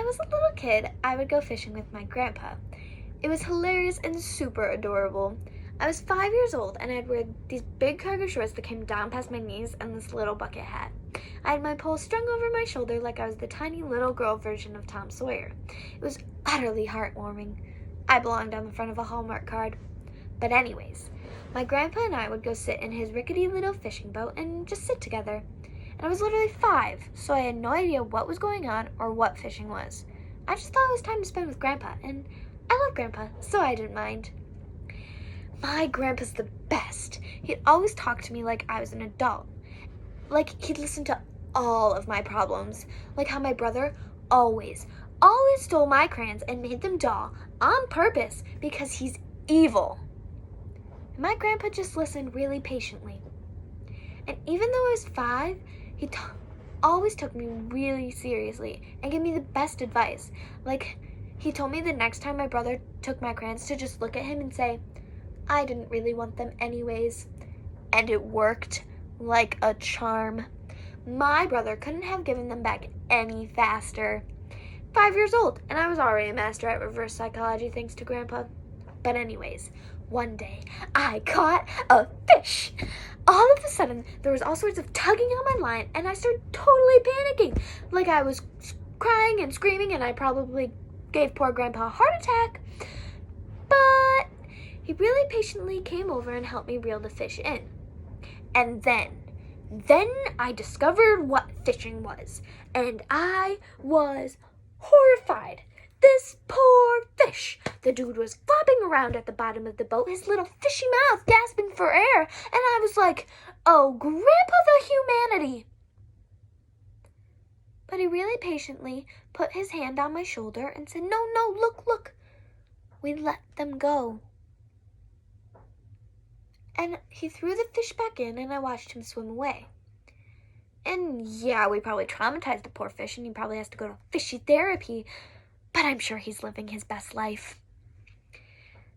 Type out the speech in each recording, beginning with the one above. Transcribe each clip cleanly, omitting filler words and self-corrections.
was a little kid, I would go fishing with my grandpa. It was hilarious and super adorable. I was 5 years old and I'd wear these big cargo shorts that came down past my knees and this little bucket hat. I had my pole strung over my shoulder like I was the tiny little girl version of Tom Sawyer. It was utterly heartwarming. I belonged on the front of a Hallmark card. But anyways, my grandpa and I would go sit in his rickety little fishing boat and just sit together. And I was literally 5, so I had no idea what was going on or what fishing was. I just thought it was time to spend with Grandpa, and I love Grandpa, so I didn't mind. My grandpa's the best. He'd always talk to me like I was an adult. Like he'd listen to all of my problems. Like how my brother always stole my crayons and made them dull on purpose because he's evil. And my grandpa just listened really patiently. And even though I was 5, he always took me really seriously and gave me the best advice. Like, he told me the next time my brother took my crayons to just look at him and say, I didn't really want them anyways. And it worked like a charm. My brother couldn't have given them back any faster. 5 years old, and I was already a master at reverse psychology thanks to Grandpa. But anyways, one day, I caught a fish. All of a sudden, there was all sorts of tugging on my line, and I started totally panicking. Like I was crying and screaming, and I probably gave poor Grandpa a heart attack. But he really patiently came over and helped me reel the fish in. And then I discovered what fishing was, and I was horrified. This poor fish. The dude was flopping around at the bottom of the boat, his little fishy mouth gasping for air, and I was like, oh, Grandpa the humanity. But he really patiently put his hand on my shoulder and said, no, look. We let them go. And he threw the fish back in, and I watched him swim away. And yeah, we probably traumatized the poor fish, and he probably has to go to fishy therapy, but I'm sure he's living his best life.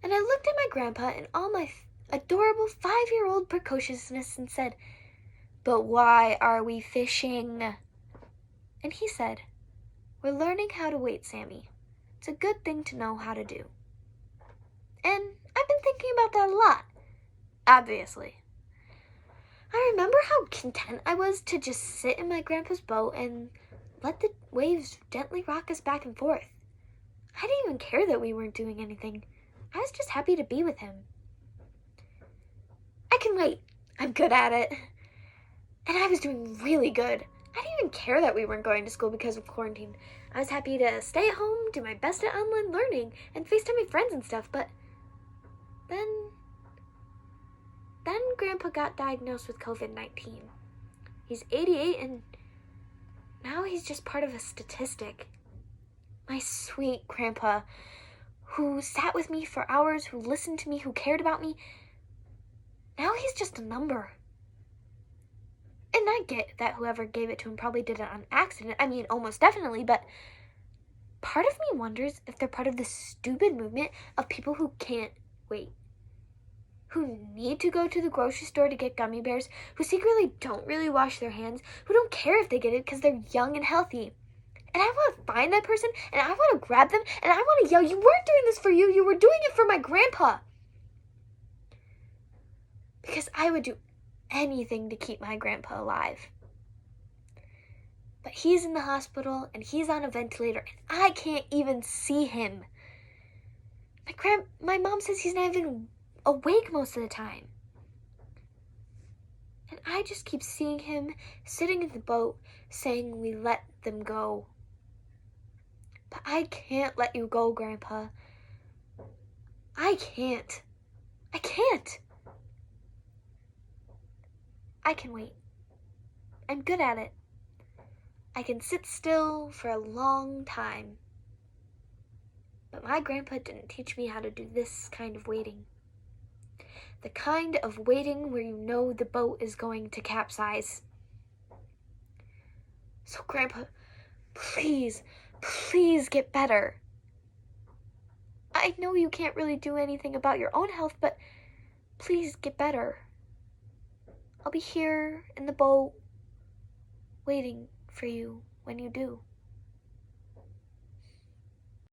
And I looked at my grandpa in all my adorable 5-year-old precociousness and said, but why are we fishing? And he said, we're learning how to wait, Sammy. It's a good thing to know how to do. And I've been thinking about that a lot, obviously. I remember how content I was to just sit in my grandpa's boat and let the waves gently rock us back and forth. I didn't even care that we weren't doing anything. I was just happy to be with him. I can wait. I'm good at it. And I was doing really good. I didn't even care that we weren't going to school because of quarantine. I was happy to stay at home, do my best at online learning, and FaceTime my friends and stuff, but then Grandpa got diagnosed with COVID-19. He's 88 and now he's just part of a statistic. My sweet Grandpa, who sat with me for hours, who listened to me, who cared about me, now he's just a number. And I get that whoever gave it to him probably did it on accident. I mean, almost definitely, but part of me wonders if they're part of this stupid movement of people who can't wait, who need to go to the grocery store to get gummy bears, who secretly don't really wash their hands, who don't care if they get it because they're young and healthy. And I want to find that person, and I want to grab them, and I want to yell, you weren't doing this for you, you were doing it for my grandpa. Because I would do anything to keep my grandpa alive. But he's in the hospital, and he's on a ventilator, and I can't even see him. My mom says he's not even awake most of the time. And I just keep seeing him sitting in the boat saying we let them go. But I can't let you go, Grandpa. I can't. I can wait. I'm good at it. I can sit still for a long time. But my grandpa didn't teach me how to do this kind of waiting. The kind of waiting where you know the boat is going to capsize. So Grandpa, please get better. I know you can't really do anything about your own health, but please get better. I'll be here in the boat waiting for you when you do.